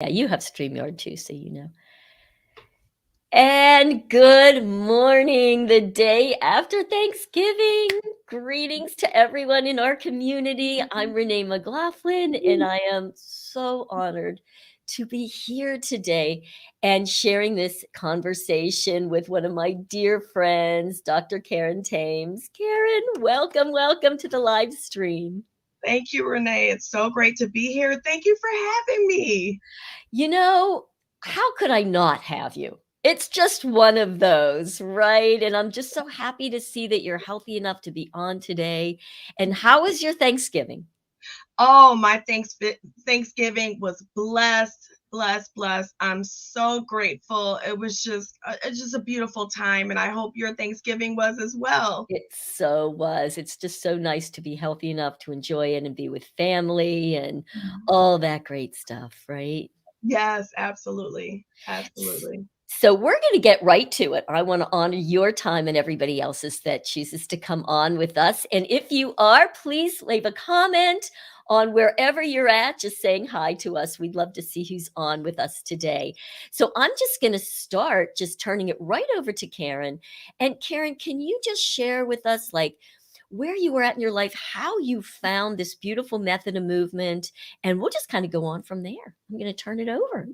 Yeah, you have StreamYard too, so you know. And good morning, the day after Thanksgiving. Greetings to everyone in our community. I'm Renee McLaughlin, and I am so honored to be here today and sharing this conversation with one of my dear friends, Dr. Karen Thames. Karen, welcome to the live stream. Thank you, Renee. It's so great to be here. Thank you for having me. You know, how could I not have you? It's just one of those, right? And I'm just so happy to see that you're healthy enough to be on today. And how was your Thanksgiving? Oh, my Thanksgiving was blessed. I'm so grateful. It was just a beautiful time, and I hope your Thanksgiving was as well. It so was. It's just so nice to be healthy enough to enjoy it and be with family and Mhm. all that great stuff, right? Yes, absolutely. S- Absolutely. So we're going to get right to it. I want to honor your time and everybody else's that chooses to come on with us. And if you are, please leave a comment on wherever you're at, just saying hi to us. We'd love to see who's on with us today. So I'm just going to start just turning it right over to Karen. And Karen, can you just share with us like where you were at in your life, how you found this beautiful method of movement, and we'll just kind of go on from there. I'm going to turn it over.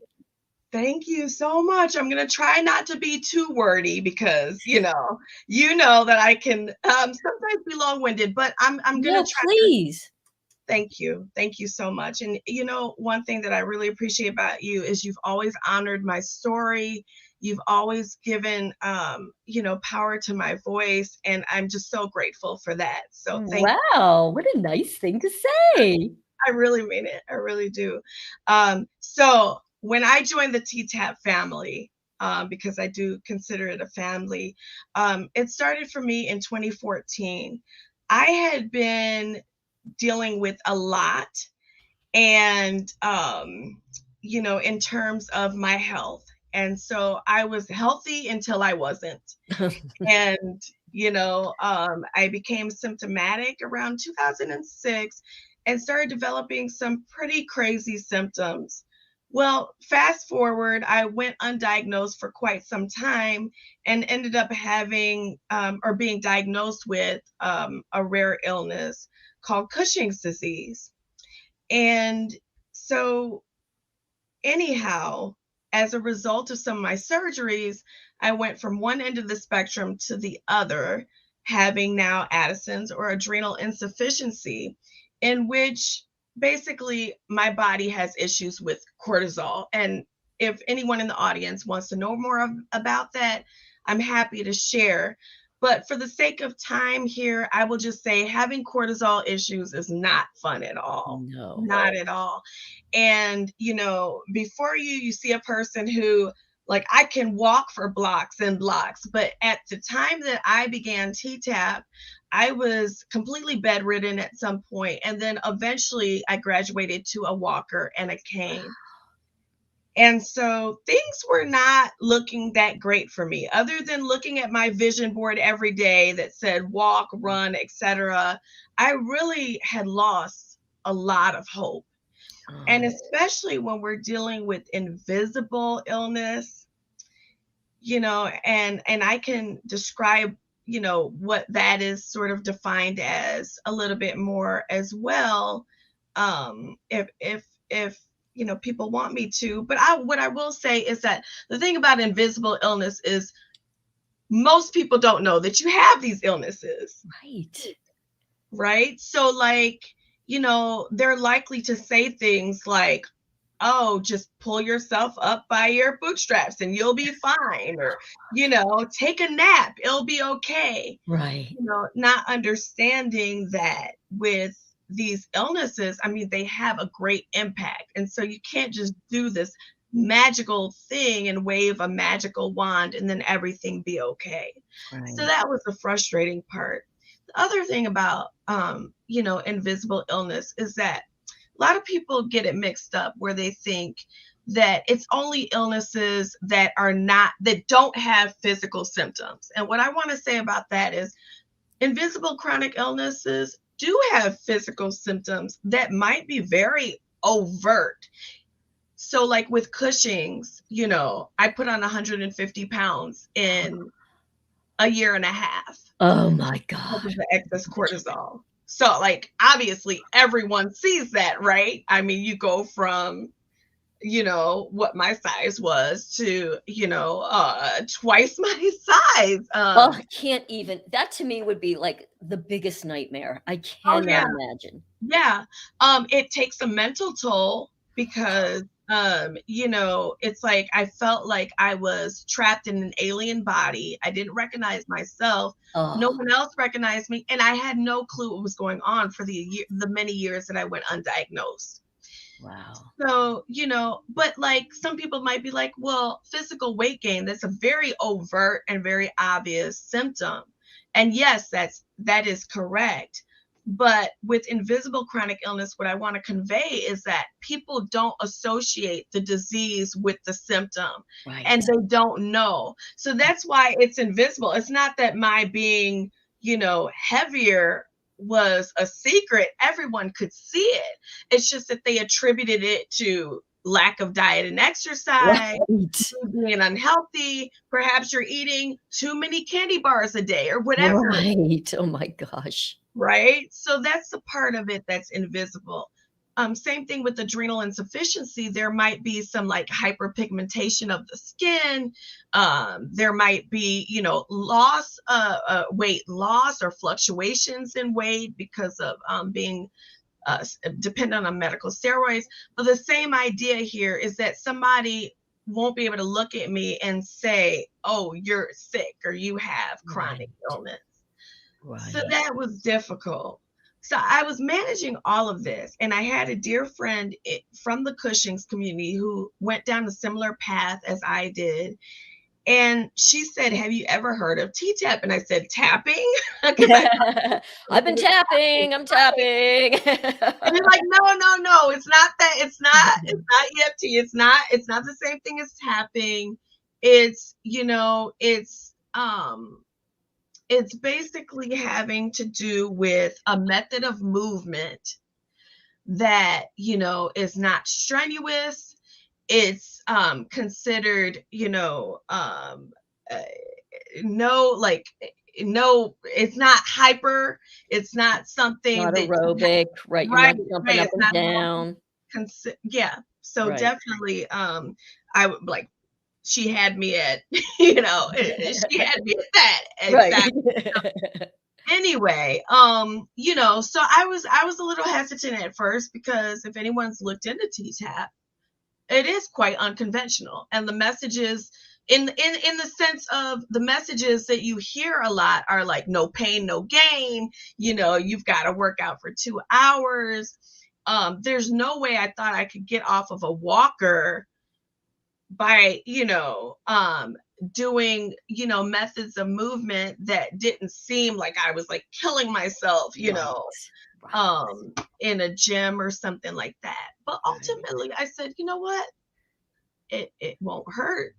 Thank you so much. I'm gonna try not to be too wordy because you know that I can sometimes be long-winded, but I'm gonna No, try. please. Thank you. Thank you so much. And one thing that I really appreciate about you is you've always honored my story. You've always given power to my voice, and I'm just so grateful for that. So thank you. Wow, what a nice thing to say. I really mean it. I really do. So when I joined the T-Tapp family, because I do consider it a family, it started for me in 2014. I had been dealing with a lot and in terms of my health, and so I was healthy until I wasn't. And I became symptomatic around 2006 and started developing some pretty crazy symptoms. Well, fast forward, I went undiagnosed for quite some time and ended up having or being diagnosed with a rare illness called Cushing's disease. And so, anyhow, as a result of some of my surgeries, I went from one end of the spectrum to the other, having now Addison's or adrenal insufficiency, in which basically my body has issues with cortisol. And if anyone in the audience wants to know more about that, I'm happy to share. But for the sake of time here, I will just say having cortisol issues is not fun at all. No. Not at all. And before you see a person who, like, I can walk for blocks and blocks, but at the time that I began T-Tap, I was completely bedridden at some point, and then eventually I graduated to a walker and a cane. And so things were not looking that great for me. Other than looking at my vision board every day that said walk, run, etc., I really had lost a lot of hope. And Oh, especially when we're dealing with invisible illness, and I can describe, what that is sort of defined as a little bit more as well, if people want me to. But what I will say is that the thing about invisible illness is most people don't know that you have these illnesses, right. right? So, like, they're likely to say things like, oh, just pull yourself up by your bootstraps and you'll be fine, or, take a nap, it'll be okay. Right. Not understanding that with these illnesses, I mean, they have a great impact. And so you can't just do this magical thing and wave a magical wand and then everything be okay. So Right. that was the frustrating part. The other thing about, invisible illness is that a lot of people get it mixed up where they think that it's only illnesses that don't have physical symptoms. And what I want to say about that is invisible chronic illnesses do have physical symptoms that might be very overt. So like with Cushing's, I put on 150 pounds in a year and a half Oh my because gosh. of the excess cortisol. So like obviously everyone sees that, right? I mean, you go from what my size was to twice my size. Oh, I can't even that to me would be like the biggest nightmare. I Oh cannot yeah. imagine. Yeah. It takes a mental toll because it's like I felt like I was trapped in an alien body. I didn't recognize myself. No Oh, one else recognized me, and I had no clue what was going on for the many years that I went undiagnosed. wow. So, but like some people might be like, well, physical weight gain, that's a very overt and very obvious symptom. And yes, that is correct. But with invisible chronic illness, what I want to convey is that people don't associate the disease with the symptom and Right. they don't know. So that's why it's invisible. It's not that my being, heavier was a secret. Everyone could see it. It's just that they attributed it to lack of diet and exercise, Right. being unhealthy. Perhaps you're eating too many candy bars a day or whatever, Right. Oh my gosh. right? So that's the part of it that's invisible. Same thing with adrenal insufficiency. There might be some like hyperpigmentation of the skin. There might be, loss, weight loss or fluctuations in weight because of being dependent on medical steroids. But the same idea here is that somebody won't be able to look at me and say, oh, you're sick or you have chronic Right. illness. So Right. that was difficult. So I was managing all of this, and I had a dear friend from the Cushing's community who went down a similar path as I did. And she said, have you ever heard of T-Tap? And I said, tapping? Because I I've been tapping, I'm tapping. And you're like, no, no, no, it's not that. It's not EFT. It's not the same thing as tapping. It's, it's basically having to do with a method of movement that, is not strenuous. It's considered, uh, no, like, no, it's not hyper. It's not something Not that aerobic, right, you're right, not jumping right. up It's and not down. yeah. So Right. definitely, I would like she had me at, she had me at that Right. exact. Anyway, so I was a little hesitant at first because if anyone's looked into T-Tap, it is quite unconventional, and the messages in the sense of the messages that you hear a lot are like no pain no gain, you've got to work out for 2 hours. There's no way I thought I could get off of a walker by doing methods of movement that didn't seem like I was like killing myself, Right. Right. in a gym or something like that. But Right. ultimately I said, you know what, it won't hurt.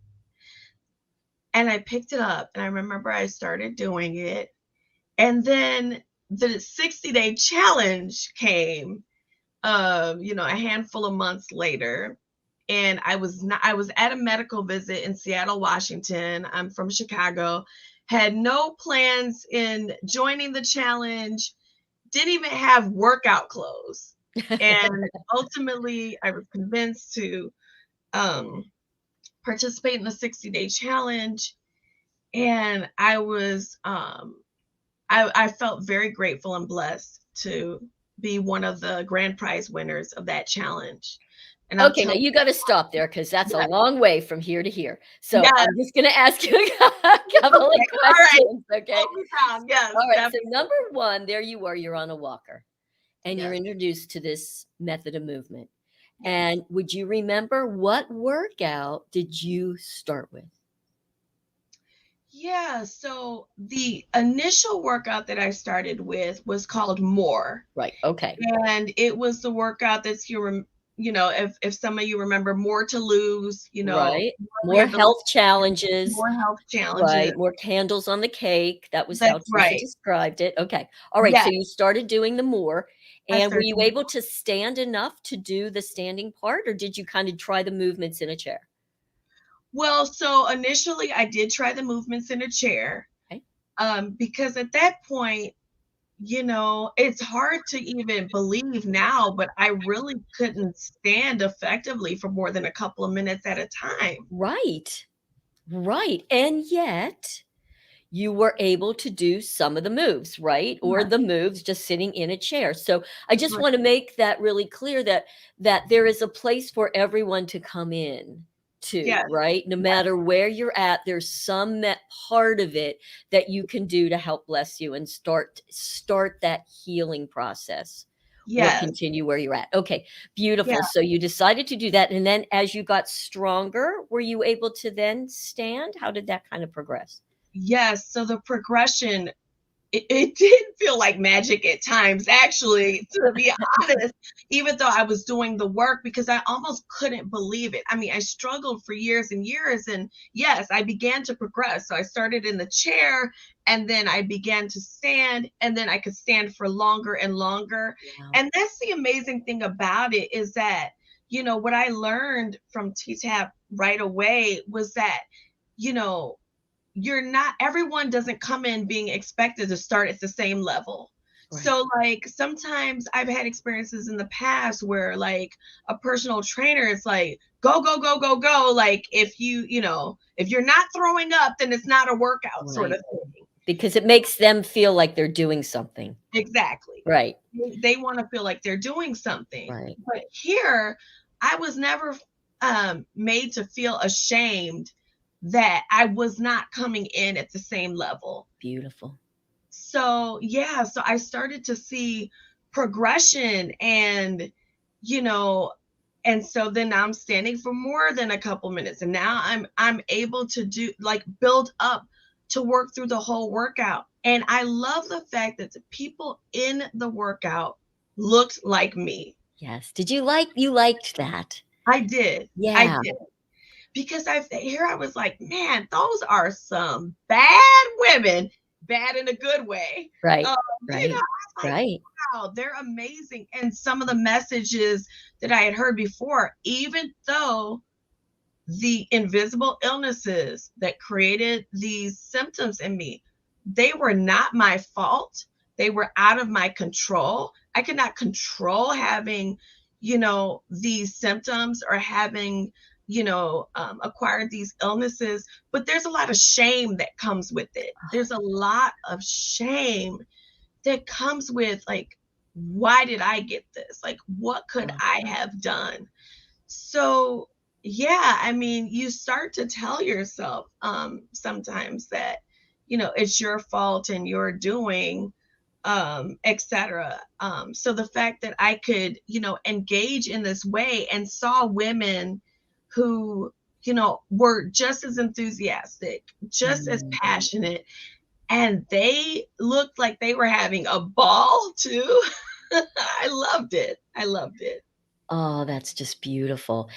And I picked it up and I remember I started doing it. And then the 60-day challenge came, a handful of months later. And I was at a medical visit in Seattle, Washington. I'm from Chicago. Had no plans in joining the challenge, didn't even have workout clothes. And ultimately I was convinced to um participate in the 60-day challenge. And I felt very grateful and blessed to be one of the grand prize winners of that challenge. And I'll Okay, now tell you gotta stop there because that's a yeah, long way from here to here. So, yes, I'm just gonna ask you a couple of okay, all right, questions, okay? slow me down, yes, Alright, so definitely, number 1, there you are, you're on a walker, and you're yes, introduced to this method of movement, yes. and would you remember what workout did you start with? Yeah, so the initial workout that I started with was called More, Right, okay. and it was the workout that's if some of you remember More to Lose, Right. we More have the health challenges, More health challenges. right, more candles on the cake, that was how That's Teresa right. described it, okay. Alright, so Yes. you started doing the more, I And were started you able to stand enough to do the standing part, or did you kind of try the movements in a chair? well, so initially I did try the movements in a chair, Okay. because at that point, it's hard to even believe now, but I really couldn't stand effectively for more than a couple of minutes at a time. Right. Right. And yet you were able to do some of the moves, right? Or Right, the moves just sitting in a chair. So I just right. want to make that really clear that there is a place for everyone to come in to, Yes, right? No matter where you're at, there's some that part of it that you can do to help bless you and start that healing process or yes, continue where you're at. Okay, yeah, beautiful. So you decided to do that, and then as you got stronger, were you able to then stand? How did that kind of progress? yes. So the progression, it did feel like magic at times, actually, to be honest, even though I was doing the work because I almost couldn't believe it. I mean, I struggled for years and years, and yes, I began to progress. So I started in the chair, and then I began to stand, and then I could stand for longer and longer. Wow. And that's the amazing thing about it is that, what I learned from T-Tap right away was that, you know, you're not everyone doesn't come in being expected to start at the same level. Right. So like sometimes I've had experiences in the past where like a personal trainer is like, go, go, go, go, go. Like if you're not throwing up, then it's not a workout sort Right. of thing. Because it makes them feel like they're doing something. Exactly. Right. They want to feel like they're doing something. Right. But here, I was never made to feel ashamed that I was not coming in at the same level. Beautiful. So yeah, so I started to see progression, you know and so then I'm standing for more than a couple minutes, and now I'm able to do like build up to work through the whole workout. And I love the fact that the people in the workout looked like me. Yes. Did you liked that? I Yeah. did, because I was like, man, those are some bad women, bad in a good way. Right. um, I Right. was like, Right. wow, they're amazing. And some of the messages that I had heard before, even though the invisible illnesses that created these symptoms in me, they were not my fault. They were out of my control. I could not control having, these symptoms or having, acquired these illnesses. But there's a lot of shame that comes with it. There's a lot of shame that comes with like, why did I get this? Like, what could Oh, I have done? So, yeah, I mean, you start to tell yourself sometimes that, it's your fault and you're doing, etc. So the fact that I could, engage in this way and saw women who, were just as enthusiastic, just as mm. passionate, and they looked like they were having a ball too. I loved it. I loved it. Oh, that's just beautiful.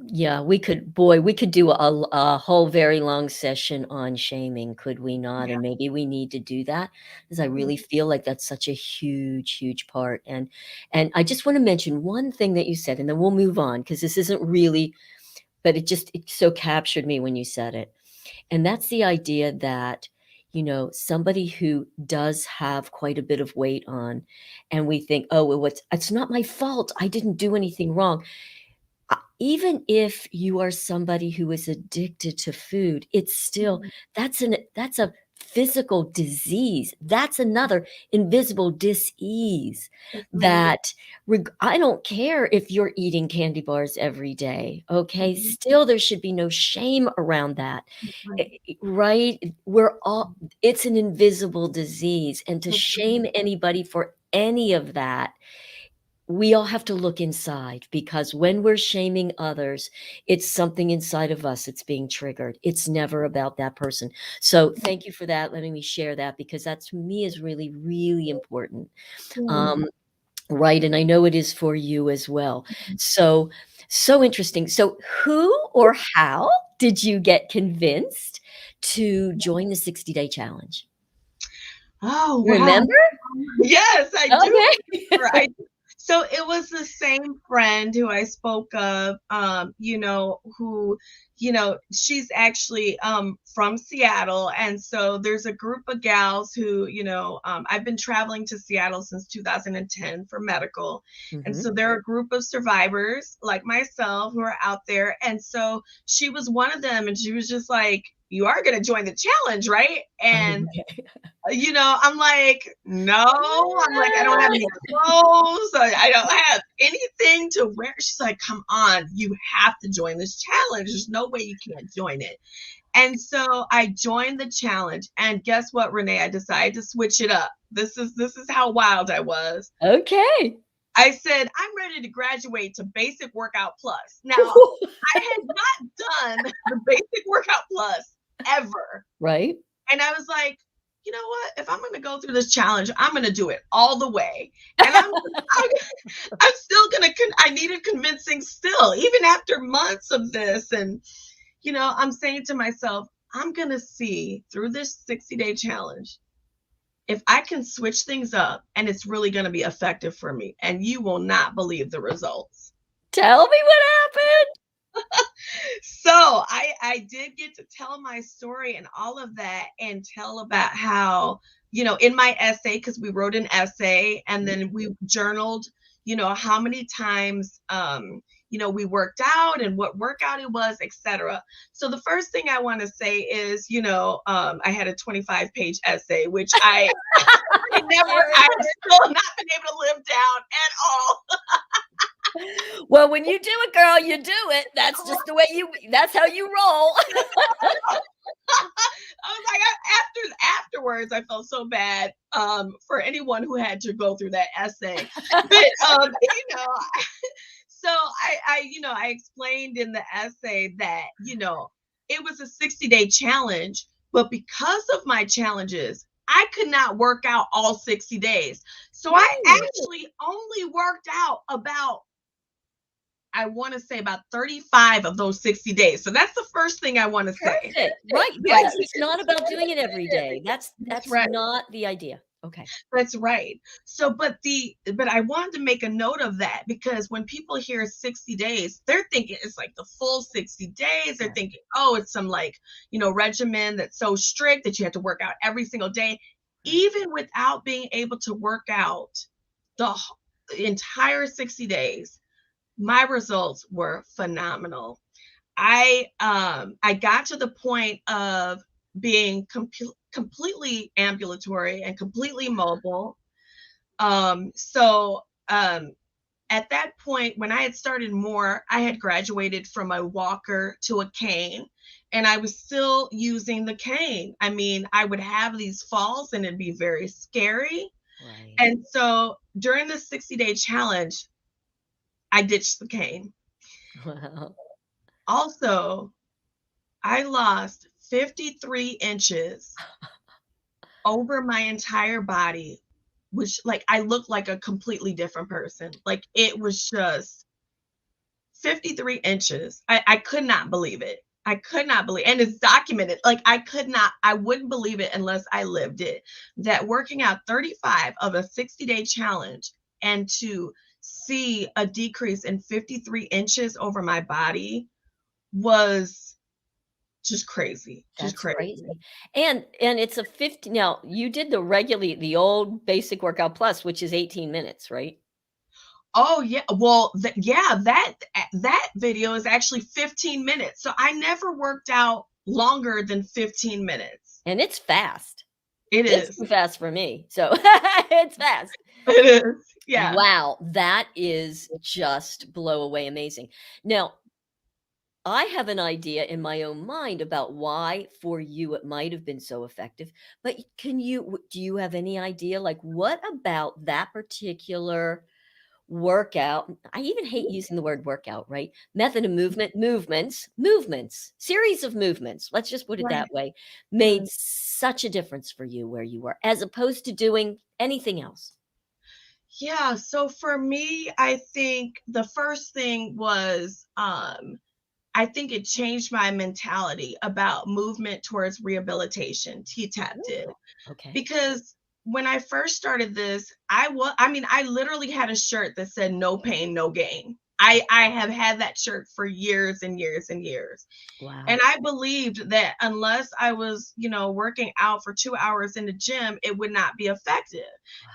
Yeah, we could do a whole very long session on shaming, could we not? Yeah. And maybe we need to do that because I Mhm. really feel like that's such a huge, huge part. And I just want to mention one thing that you said, and then we'll move on because this isn't really, but it so captured me when you said it. And that's the idea that, somebody who does have quite a bit of weight on, and we think, oh, well, it's not my fault. I didn't do anything wrong. Even if you are somebody who is addicted to food, it's still Mhm. that's a physical disease. That's another invisible disease Mhm. that I don't care if you're eating candy bars every day, okay? Mhm. Still, there should be no shame around that, Right. right? It's an invisible disease, and to shame Mhm. anybody for any of that, we all have to look inside because when we're shaming others, it's something inside of us that's being triggered. It's never about that person. So thank you for that, letting me share that because that to me is really, really important. Mhm. Um, right. And I know it is for you as well. So, so interesting. So, who or how did you get convinced to join the 60-day challenge? Oh, wow. Remember? Yes, I do Okay. remember. So it was the same friend who I spoke of, who, she's actually from Seattle. And so there's a group of gals who, I've been traveling to Seattle since 2010 for medical. And Mhm. so there are a group of survivors like myself who are out there. And so she was one of them, and she was just like, "You are going to join the challenge, right?" And Okay. I'm like, no, I'm like, I don't have any clothes. I don't have anything to wear. She's like, come on, you have to join this challenge. There's no way you can't join it. And so I joined the challenge. And guess what, Renee? I decided to switch it up. This is how wild I was. Okay. I said, I'm ready to graduate to basic workout plus. Now, I had not done the basic workout plus ever. Right? And I was like, you know what? If I'm going to go through this challenge, I'm going to do it all the way. And I'm still going to, I needed convincing still, even after months of this. And, I'm saying to myself, I'm going to see through this 60-day challenge if I can switch things up and it's really going to be effective for me. And you will not believe the results. Tell me what happened. So I did get to tell my story and all of that, and tell about how, in my essay, because we wrote an essay and then we journaled, how many times we worked out and what workout it was, etc. So the first thing I want to say is, I had a 25-page essay, which I've still not been able to live down at all. Well, when you do it, girl, you do it. That's just the way that's how you roll. I was like, afterwards, I felt so bad for anyone who had to go through that essay. But so I explained in the essay that it was a 60-day challenge, but because of my challenges, I could not work out all 60 days. So I actually only worked out about, I want to say, about 35 of those 60 days. So that's the first thing I want to say. Perfect. Right, Yes, because it's not about doing it every day. That's that's that's right. not the idea. Okay. That's right. So, but I wanted to make a note of that, because when people hear 60 days, they're thinking it's like the full 60 days. They're Right. thinking, oh, it's some like, regimen that's so strict that you have to work out every single day. Right. Even without being able to work out the entire 60 days, my results were phenomenal. I got to the point of being completely ambulatory and completely mobile. So at that point, when I had started more, I had graduated from a walker to a cane, and I was still using the cane. I mean, I would have these falls and it'd be very scary. Right. And so during the 60-day challenge, I ditched the cane. Wow. Also, I lost 53 inches over my entire body, which, like, I looked like a completely different person. Like, it was just 53 inches. I could not believe it. I could not believe, and it's documented. Like, I wouldn't believe it unless I lived it. That working out 35 of a 60-day challenge, and to see a decrease in 53 inches over my body was just crazy. Just That's crazy. crazy. And it's a 50 now, you did the old basic workout plus, which is 18 minutes, right? Oh yeah, well, yeah, that video is actually 15 minutes. So I never worked out longer than 15 minutes. And it's fast. It It's is. too fast for me. So it's fast. It is. Yeah. Wow, that is just blow away amazing. Now, I have an idea in my own mind about why for you it might have been so effective, but do you have any idea, like, what about that particular workout? I even hate using the word workout, right? Method of movements, series of movements, let's just put it Right. that way, Right. made such a difference for you where you were, as opposed to doing anything else? Yeah, so for me, I think the first thing was I think it changed my mentality about movement towards rehabilitation. T-Tapp did. Ooh, okay. Because when I first started this, I mean, I literally had a shirt that said no pain, no gain. I have had that shirt for years and years and years. Wow. And I believed that unless I was, working out for 2 hours in the gym, it would not be effective.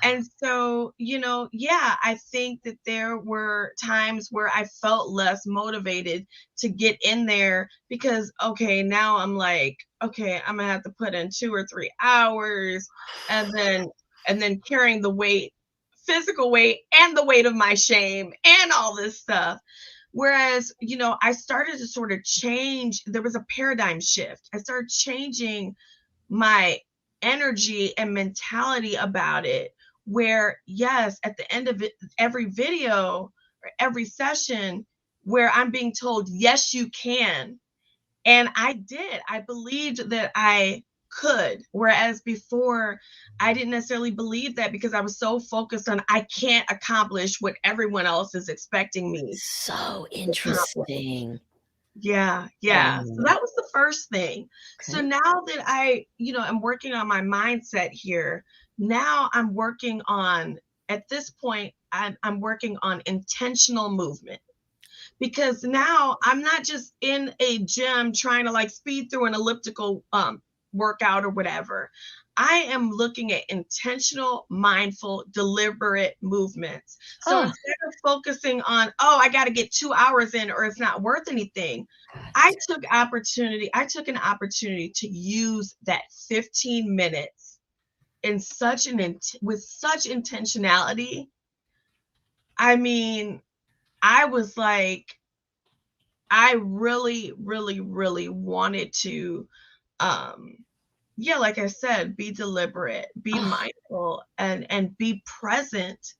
Wow. And so, yeah, I think that there were times where I felt less motivated to get in there because, okay, now I'm like, okay, I'm gonna have to put in 2 or 3 hours and then carrying the weight, physical weight and the weight of my shame and all this stuff. Whereas, I started to sort of change, there was a paradigm shift. I started changing my energy and mentality about it. Where, yes, at the end of it, every video or every session, where I'm being told, yes, you can. And I did. I believed that I could. Whereas before, I didn't necessarily believe that because I was so focused on I can't accomplish what everyone else is expecting me So to accomplish. interesting. Yeah, yeah. So Wow. that was the first thing. So Okay. now that I'm working on my mindset here, now I'm working on, at this point, I'm working on intentional movement because now I'm not just in a gym trying to like speed through an elliptical workout or whatever. I am looking at intentional, mindful, deliberate movements. So Oh, instead of focusing on, oh, I got to get 2 hours in or it's not worth anything, I took an opportunity to use that 15 minutes in with such intentionality. I mean, I was like, I really, really, really wanted to, um, yeah, like I said, be deliberate, be oh, mindful, and be present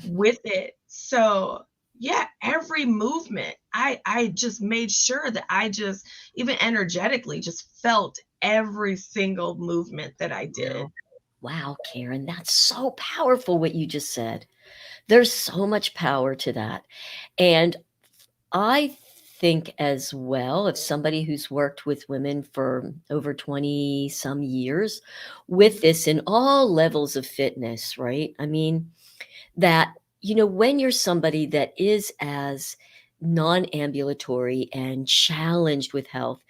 with it. So yeah, every movement, I just made sure that I just even energetically just felt every single movement that I did. wow. Wow, Karen, that's so powerful what you just said. There's so much power to that. And I think as well of somebody who's worked with women for over 20 some years with this in all levels of fitness, right? I mean, that, when you're somebody that is as non-ambulatory and challenged with health,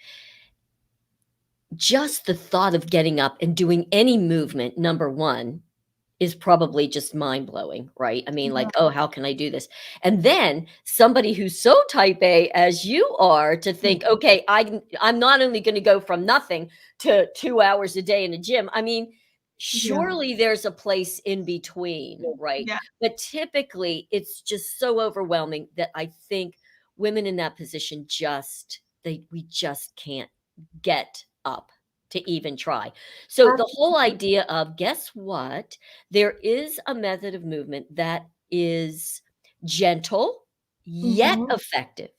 just the thought of getting up and doing any movement, number 1, is probably just mind-blowing, right? I mean, like, "Oh, how can I do this?" And then somebody who's so type A as you are to think, "Okay, I'm not only gonna go from nothing to 2 hours a day in the gym." I mean, Yeah. surely there's a place in between, right? Yeah. But typically, it's just so overwhelming that I think women in that position we just can't get up to even try. So the whole Absolutely. idea of, guess what? There is a method of movement that is gentle yet Mhm. effective.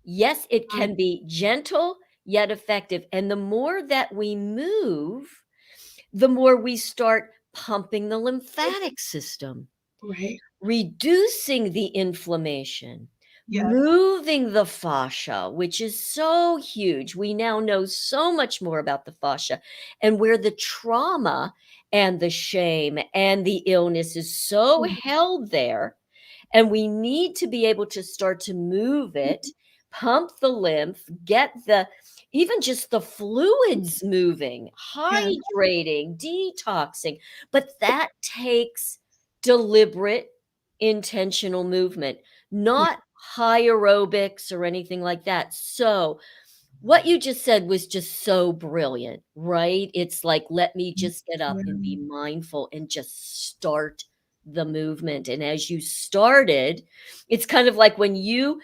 Yes, it Right. can be gentle yet effective. And the more that we move, the more we start pumping the lymphatic system, Right. reducing the inflammation, Yes. moving the fascia, which is so huge. We now know so much more about the fascia and where the trauma and the shame and the illness is so Mhm. held there. And we need to be able to start to move it, pump the lymph, get even just the fluids moving, Yeah. hydrating, detoxing. But that takes deliberate, intentional movement, Yeah. not high aerobics or anything like that. So, what you just said was just so brilliant, right? It's like, let me just get up and be Yeah. mindful and just start the movement. And as you started, it's kind of like when you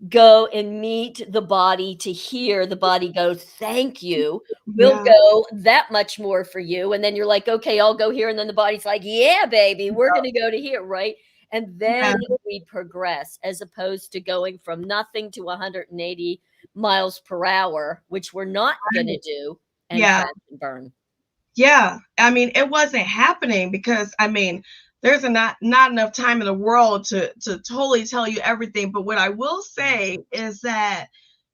go and meet the body to hear the body go, "Thank you." We'll Yeah. go that much more for you. And then you're like, "Okay, I'll go here." And then the body's like, "Yeah, baby, we're going to go to here." Right. And Yeah. then we progress as opposed to going from nothing to 180 miles per hour, which we're not going to Right. do and Yeah. crash and burn. Yeah, I mean, it wasn't happening because I mean, there's not enough time in the world to totally tell you everything. But what I will say is that,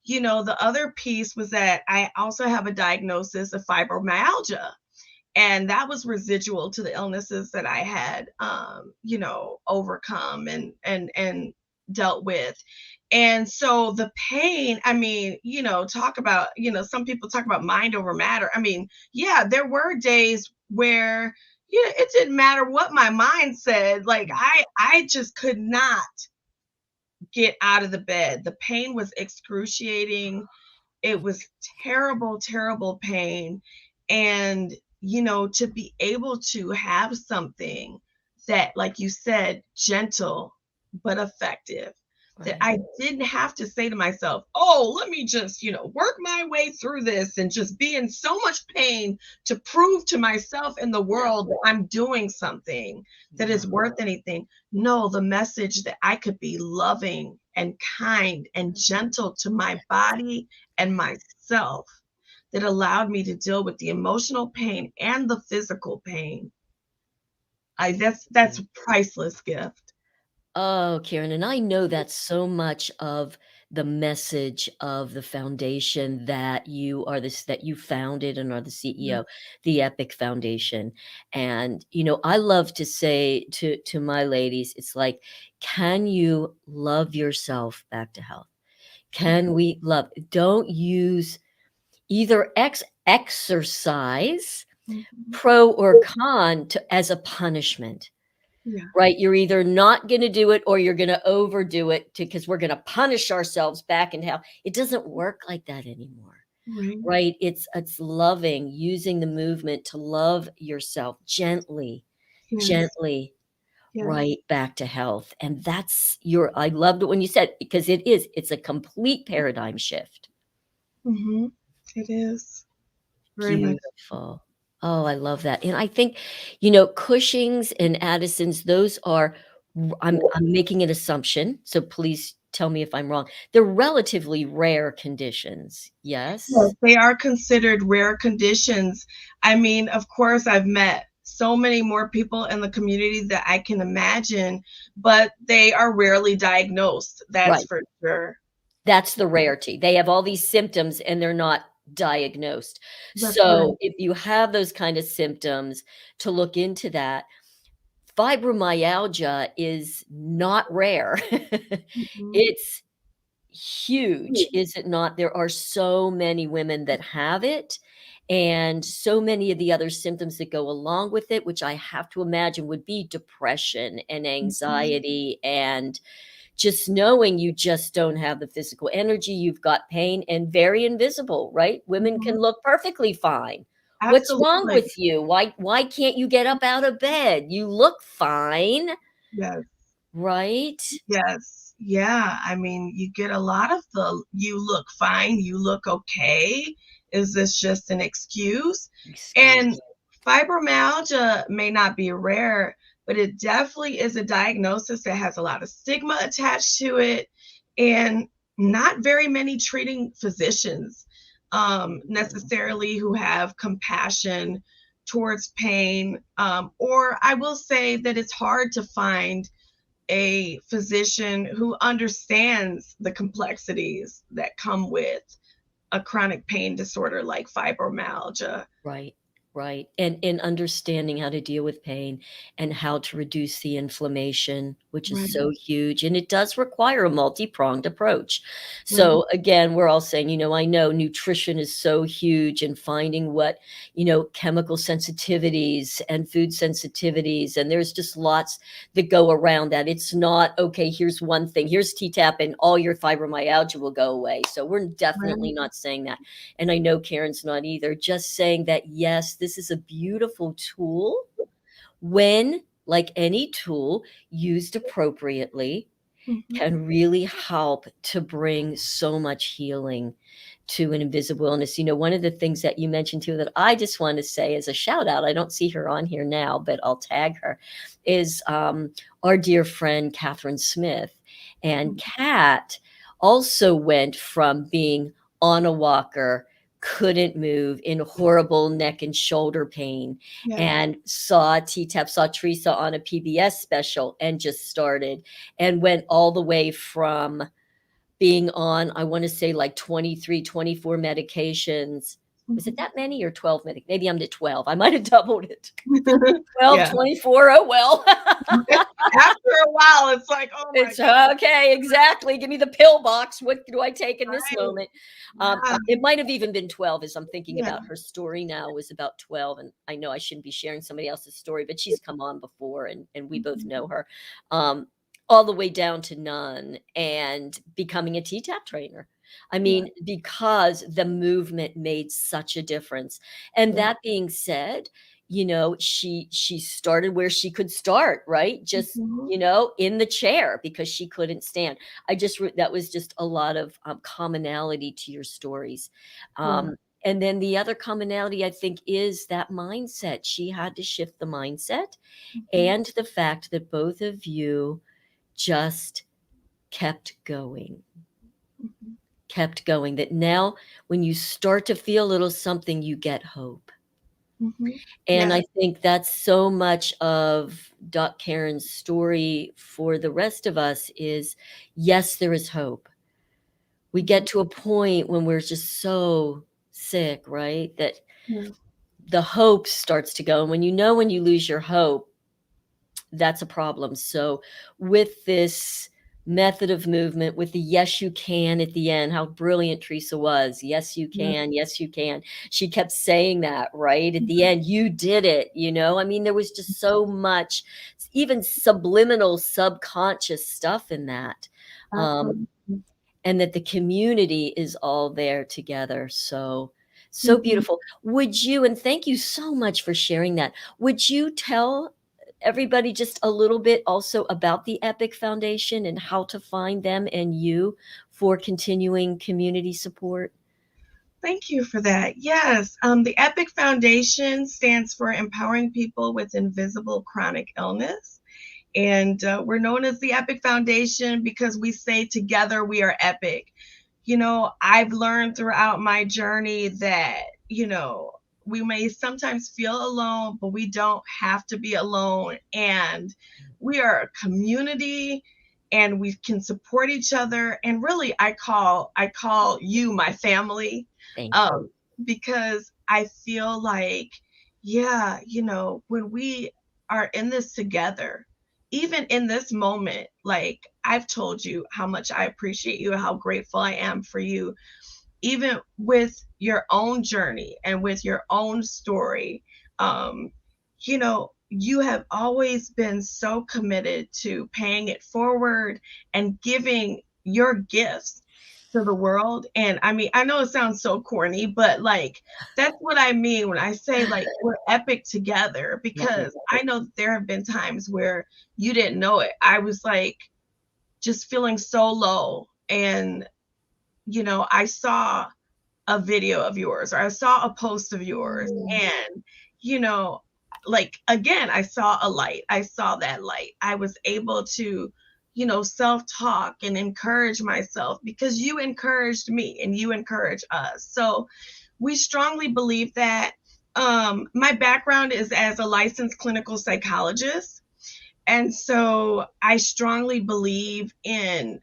the other piece was that I also have a diagnosis of fibromyalgia. and that was residual to the illnesses that I had, overcome and dealt with. And so the pain, I mean, talk about, some people talk about mind over matter. I mean, yeah, there were days where, it didn't matter what my mind said. Like I just could not get out of the bed. The pain was excruciating. It was terrible, terrible pain. And, to be able to have something that, like you said, gentle but effective, that Right. I didn't have to say to myself, oh, let me just, work my way through this and just be in so much pain to prove to myself and the Yeah. world that I'm doing something that Yeah. is worth anything. No, the message that I could be loving and kind and gentle to my body and myself, that allowed me to deal with the emotional pain and the physical pain. That's Yeah. a priceless gift. Oh, Karen, and I know that's so much of the message of the foundation that that you founded and are the Yeah. CEO, the Epic Foundation. And, I love to say to my ladies, it's like, can you love yourself back to health? Can we love? Don't use either exercise, Mhm. pro or con, as a punishment. Yeah. Right? You're either not gonna do it or you're gonna overdo it because we're gonna punish ourselves back in hell. It doesn't work like that anymore, Right. right? It's loving, using the movement to love yourself gently, Yes. gently, Yes. right back to health, and that's your I loved it when you said because it's a complete paradigm shift. Mhm. It is. Very much. Beautiful. Oh, I love that, and I think, Cushing's and Addison's, those are I'm making an assumption, so please tell me if I'm wrong. They're relatively rare conditions, Yes, yes? they are considered rare conditions. I mean, of course, I've met so many more people in the community that I can imagine, but they are rarely diagnosed, that's Right. for sure. That's the rarity. They have all these symptoms and they're not diagnosed. That's right. So, if you have those kind of symptoms, to look into that. Fibromyalgia is not rare. Mhm. It's huge, is it not? There are so many women that have it, and so many of the other symptoms that go along with it, which I have to imagine would be depression and Mhm. anxiety and just knowing you just don't have the physical energy, you've got pain and very invisible, right? Women can Mhm. look perfectly fine. What's wrong Absolutely. with you? Why can't you get up out of bed? You look fine, Yes. right? Yes. Yeah. I mean, you get a lot of the "you look fine, you look okay. Is this just an excuse?" Excuse. And fibromyalgia may not be rare, but it definitely is a diagnosis that has a lot of stigma attached to it, and not very many treating physicians Mhm. necessarily who have compassion towards pain. Or I will say that it's hard to find a physician who understands the complexities that come with a chronic pain disorder like fibromyalgia. Right, right, and understanding how to deal with pain and how to reduce the inflammation, which is Right, so huge, and it does require a multi-pronged approach. right, So, again, we're all saying, I know nutrition is so huge and finding what, chemical sensitivities and food sensitivities, and there's just lots that go around that. It's not, "Okay, here's one thing. Here's T-Tapp, and all your fibromyalgia will go away." So, we're definitely right. not saying that. And I know Karen's not either, just saying that, yes, this is a beautiful tool when, like any tool, used appropriately, Mhm. can really help to bring so much healing to an invisible illness. One of the things that you mentioned too that I just want to say as a shout out, I don't see her on here now, but I'll tag her, is our dear friend Catherine Smith. And Mhm. Kat also went from being on a walker, couldn't move, in horrible neck and shoulder pain, Yes. and saw T-Tap, saw Teresa on a PBS special and just started and went all the way from being on, I want to say like 23, 24 medications Was it that many or 12 minutes? Maybe I'm to 12. I might have doubled it. Mhm. 12, Yeah. 24. Oh, well. After a while, it's like, "Oh my It's god." okay, exactly. Give me the pill box. What do I take in this Right. moment? Yeah. It might have even been 12 as I'm thinking Yeah. about her story now was about 12. And I know I shouldn't be sharing somebody else's story, but she's come on before and we both Mhm. know her. Um, all the way down to none and becoming a T-Tap trainer. I Yeah. mean, because the movement made such a difference. And Yeah. that being said, she started where she could start, right? Just Mhm. in the chair because she couldn't stand. That was just a lot of commonality to your stories. Yeah. Um, and then the other commonality, I think, is that mindset. She had to shift the mindset Mhm. and the fact that both of you just kept going, Mhm. kept going. That now, when you start to feel a little something, you get hope. Mhm. And Yeah. I think that's so much of Doc Karen's story for the rest of us is, yes, there is hope. We Mhm. get to a point when we're just so sick, right? That Yeah. the hope starts to go. And when you lose your hope, that's a problem. So with this method of movement, with the yes you can at the end, how brilliant Teresa was. Yes you Yeah. can, yes you can. She kept saying that, right? At the Mhm. end, you did it. I mean, there was just so much, even subliminal, subconscious stuff in that. um, Absolutely. and that the community is all there together. So Mhm. beautiful. Would you, and thank you so much for sharing that. Would you tell everybody just a little bit also about the Epic Foundation and how to find them and you for continuing community support? Thank you for that. Yes, the EPIC Foundation stands for Empowering People with Invisible Chronic Illness. And we're known as the Epic Foundation because we say together we are epic. I've learned throughout my journey that, we may sometimes feel alone, but we don't have to be alone. And we are a community and we can support each other. And really, I call you my family, Thank you. um, because I feel like, yeah, when we are in this together, even in this moment, like I've told you how much I appreciate you, how grateful I am for you, even with your own journey and with your own story. You have always been so committed to paying it forward and giving your gifts to the world. And I mean, I know it sounds so corny, but like that's what I mean when I say like we're epic together, Yeah. because I know that there have been times where you didn't know it. I was like just feeling so low, and I saw a video of yours or I saw a post of yours, Mm. and you know like again, I saw a light. I saw that light. I was able to self-talk and encourage myself because you encouraged me and you encourage us. So we strongly believe that. My background is as a licensed clinical psychologist, and so I strongly believe in,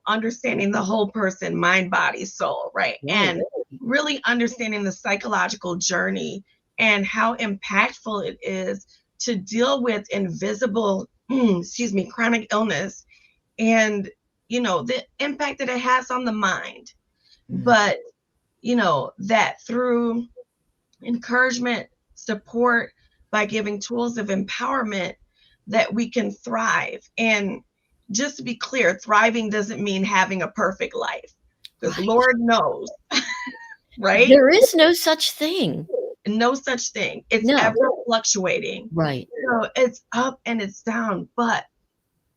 understanding the whole person, mind, body, soul, right? Right. And really understanding the psychological journey and how impactful it is to deal with invisible, excuse me, chronic illness, and, the impact that it has on the mind. Mm. But, that through encouragement, support, by giving tools of empowerment, that we can thrive. And just to be clear, thriving doesn't mean having a perfect life, because Right. Lord knows, right? There is no such thing. No such thing. It's No. ever fluctuating. Right. So it's up and it's down, but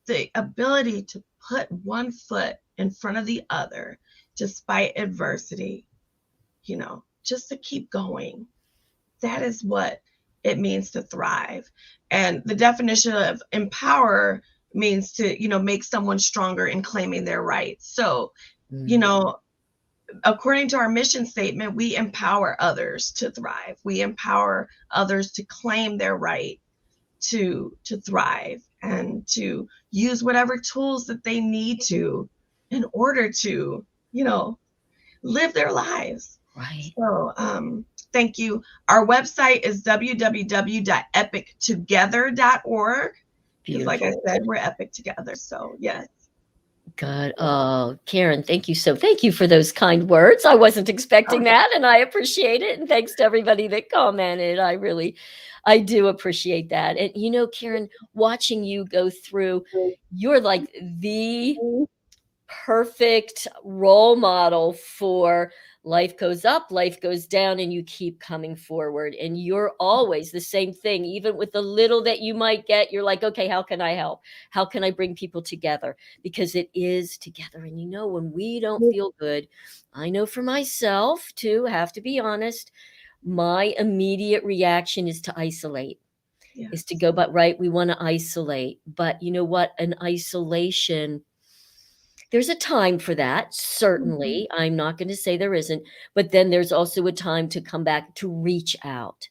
the ability to put one foot in front of the other despite adversity, just to keep going. That is what it means to thrive. And the definition of empower means to, make someone stronger in claiming their rights. So, you Mm. know, according to our mission statement, we empower others to thrive. We empower others to claim their right to thrive and to use whatever tools that they need to in order to, live their lives. Right. So, thank you. Our website is www.epictogether.org because, like I Beautiful. said, we're epic together. So, yes. Good. Oh, Karen, thank you for those kind words. I wasn't expecting that, and I appreciate it. And thanks to everybody that commented. I do appreciate that. And Karen, watching you go through, you're like the perfect role model for life goes up, life goes down, and you keep coming forward. And you're always the same thing, even with the little that you might get. You're like, okay, how can I help? How can I bring people together? Because it is together. And when we don't feel good, I know for myself too, have to be honest, my immediate reaction is to isolate, is to Yes. go, but right, we want to isolate. But you know what? An isolation, there's a time for that, Mhm. certainly. I'm not gonna say there isn't, but then there's also a time to come back, to reach out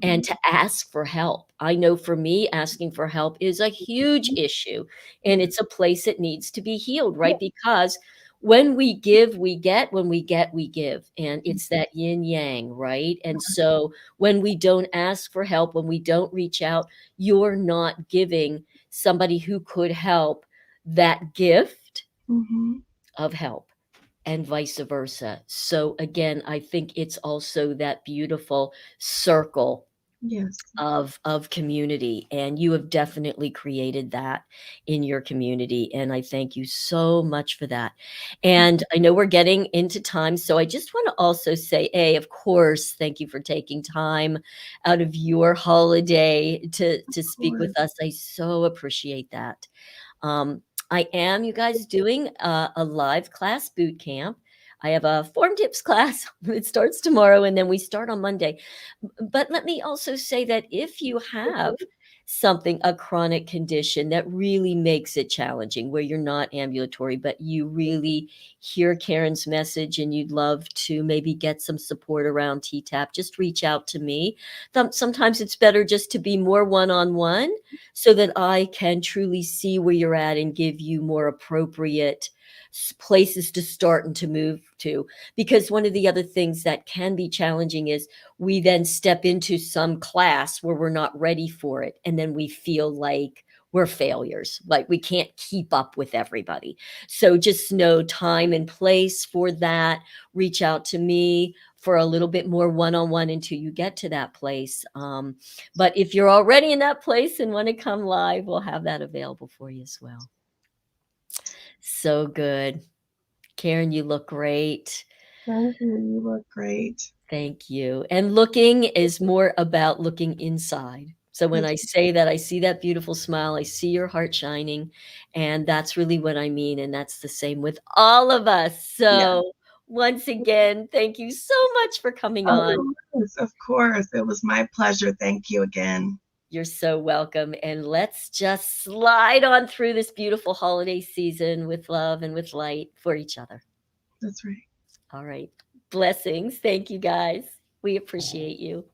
and Mhm. to ask for help. I know for me, asking for help is a huge issue, and Yeah. it's a place that needs to be healed, right? Because when we give, we get, when we get, we give, and it's that yin yang, right? And so when we don't ask for help, when we don't reach out, you're not giving somebody who could help that gift Mhm. of help, and vice versa. So again, I think it's also that beautiful circle Yes. of community, and you have definitely created that in your community, and I thank you so much for that. And I know we're getting into time, so I just want to also say, of course, thank you for taking time out of your holiday to Of speak with course. us. I so appreciate that. um, I am, you guys, doing a live class boot camp. I have a form tips class. It starts tomorrow, and then we start on Monday. But let me also say that if you have something, a chronic condition that really makes it challenging, where you're not ambulatory, but you really hear Karen's message and you'd love to maybe get some support around T-Tapp, just reach out to me. Sometimes it's better just to be more one-on-one so that I can truly see where you're at and give you more appropriate places to start and to move to. Because one of the other things that can be challenging is we then step into some class where we're not ready for it. And then we feel like we're failures, like we can't keep up with everybody. So just know time and place for that. Reach out to me for a little bit more one-on-one until you get to that place. But if you're already in that place and want to come live, we'll have that available for you as well. So good. Karen, you look great. Thank you. You look great. Thank you. And looking is more about looking inside. So when That's I say that, I see that beautiful smile, I see your heart shining, and that's really what I mean, and that's the same with all of us. yeah. So once again, thank you so much for coming Of on. course. Of course. It was my pleasure. Thank you again. You're so welcome, and let's just slide on through this beautiful holiday season with love and with light for each other. That's right. All right. Blessings. Thank you, guys. We appreciate you.